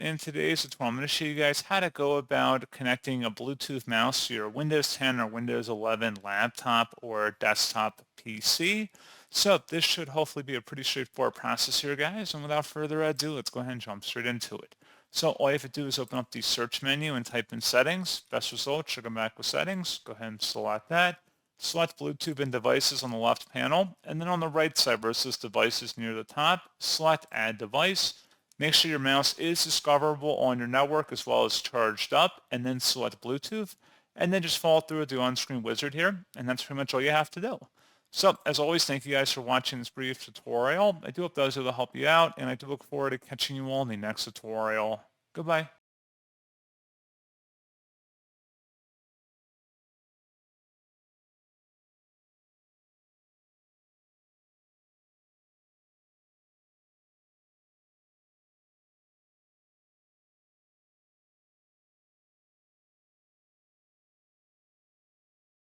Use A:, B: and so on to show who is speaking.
A: In today's tutorial, I'm going to show you guys how to go about connecting a Bluetooth mouse to your Windows 10 or Windows 11 laptop or desktop PC. So this should hopefully be a pretty straightforward process here, guys. And without further ado, let's go ahead and jump straight into it. So all you have to do is open up the search menu and type in settings. Best result should come back with settings. Go ahead and select that. Select Bluetooth and devices on the left panel. And then on the right side where it says devices near the top, select add device. Make sure your mouse is discoverable on your network as well as charged up, and then select Bluetooth, and then just follow through with the on-screen wizard here, and that's pretty much all you have to do. So, as always, thank you guys for watching this brief tutorial. I do hope those will help you out, and I do look forward to catching you all in the next tutorial. Goodbye.